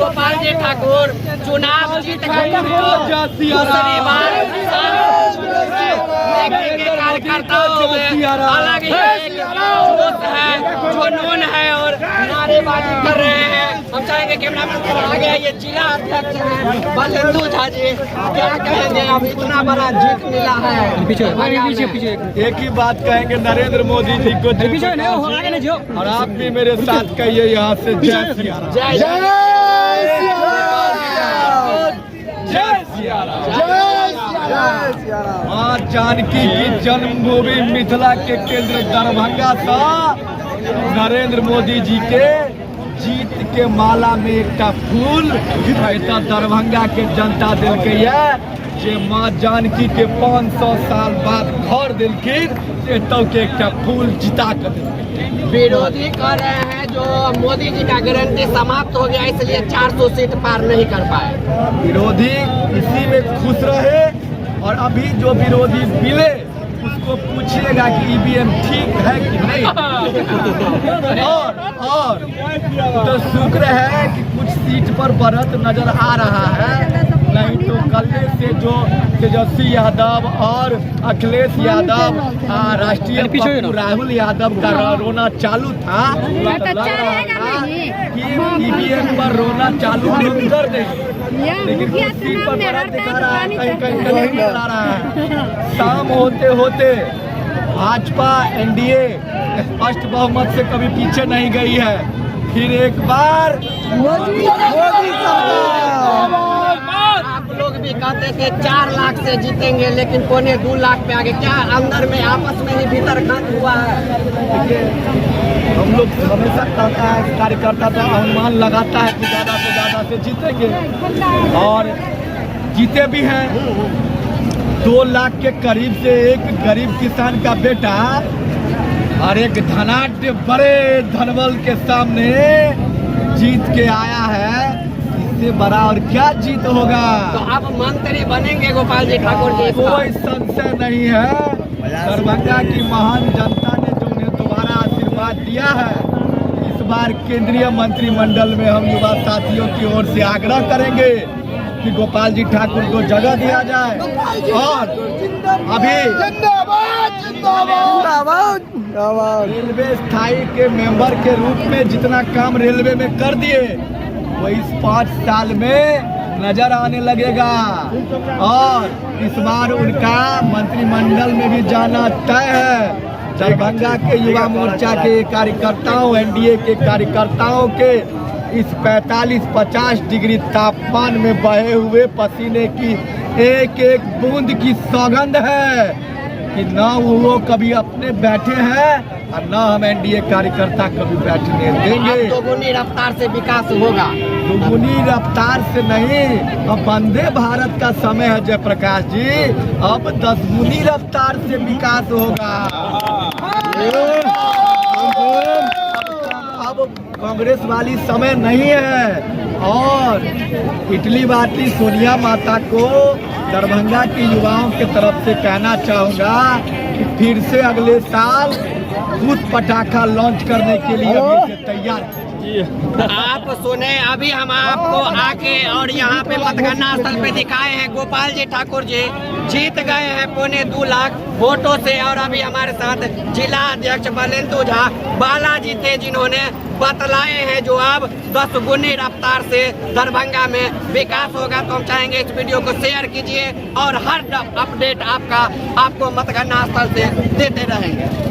गोपाल जी ठाकुर चुनाव जीत गए दूसरी बार कार्यकर्ताओं में अलग ही एक जोश है, जुनून है और नारेबाजी कर रहे हैं। हम चाहेंगे कैमरामैन आ गया, ये जिला अध्यक्ष है बलेंदु झा जी, क्या कहेंगे अब इतना बड़ा जीत मिला है? पीछे एक ही बात कहेंगे, नरेंद्र मोदी जी को और आप भी मेरे साथ कहिए यहाँ से जय सिया राम। जय माँ जानकी की जन्मभूमि मिथिला के केंद्र दरभंगा था। नरेंद्र मोदी जी के जीत के माला में एक फूल ऐसा दरभंगा के जनता दिल के जे माँ जानकी के 500 साल बाद घर दिलखिन एतौ के एक फूल जिता कर दिलखिन। विरोधी कह रहे हैं जो मोदी जी का गारंटी समाप्त हो गया इसलिए 400 सीट पार नहीं कर पाए। विरोधी इसी में खुश रहे और अभी जो विरोधी मिले उसको पूछिएगा कि ईवीएम ठीक है कि नहीं। और तो शुक्र है कि कुछ सीट पर बढ़त नजर आ रहा है, नहीं तो कल से जो तेजस्वी यादव और अखिलेश यादव राष्ट्रीय पप्पू राहुल यादव का रोना चालू था, लग रहा था कि ईवीएम पर रोना चालू हम कर देंगे, लेकिन कुछ सीट पर बढ़त दिखा रहा है, कहीं नहीं दिखा रहा है। शाम होते होते भाजपा एनडीए स्पष्ट बहुमत से कभी पीछे नहीं गई है। फिर एक बार मोदी आप लोग भी कहते थे 4 लाख से जीतेंगे लेकिन 2.25 लाख पे आगे, क्या अंदर में आपस में ही भीतर घात हुआ है? हम लोग हमेशा कहता है कार्यकर्ता तो अनुमान लगाता है कि ज़्यादा से ज़्यादा से जीतेंगे और जीते भी हैं। 2 लाख के करीब से एक गरीब किसान का बेटा और एक धनाढ्य बड़े धनबल के सामने जीत के आया है, इससे बड़ा और क्या जीत होगा? तो अब मंत्री बनेंगे गोपाल जी ठाकुर जी? कोई संशय नहीं है। दरभंगा की महान जनता ने जो उन्हें दोबारा आशीर्वाद दिया है, इस बार केंद्रीय मंत्रिमंडल में हम युवा साथियों की ओर से आग्रह करेंगे कि गोपाल जी ठाकुर को जगह दिया जाए और अभी रेलवे स्थायी के मेंबर के रूप में जितना काम रेलवे में कर दिए वो इस 5 साल में नजर आने लगेगा और इस बार उनका मंत्रिमंडल में भी जाना तय है। दरभंगा के युवा मोर्चा के कार्यकर्ताओं, एनडीए के कार्यकर्ताओं के इस 45-50 डिग्री तापमान में बहे हुए पसीने की एक एक बूंद की सौगंध है कि न वो कभी अपने बैठे हैं और न हम एनडीए कार्यकर्ता कभी बैठने देंगे। दोगुनी रफ्तार से विकास होगा। दोगुनी रफ्तार से नहीं, अब वंदे भारत का समय है जयप्रकाश जी, अब 10 गुनी रफ्तार से विकास होगा। अब कांग्रेस वाली समय नहीं है और इटली वाली सोनिया माता को दरभंगा के युवाओं के तरफ से कहना चाहूँगा कि फिर से अगले साल खुद पटाखा लॉन्च करने के लिए अभी से तैयार आप सुने, अभी हम आपको आके और यहाँ पे मतगणना स्थल पे दिखाए हैं गोपाल जी ठाकुर जी जीत गए हैं 2.25 लाख वोटों से और अभी हमारे साथ जिला अध्यक्ष बलेंदु झा बालाजी थे जिन्होंने बतलाए हैं जो अब 10 गुनी रफ्तार से दरभंगा में विकास होगा। तो हम चाहेंगे इस वीडियो को शेयर कीजिए और हर अपडेट आपको मतगणना स्थल से देते रहेंगे।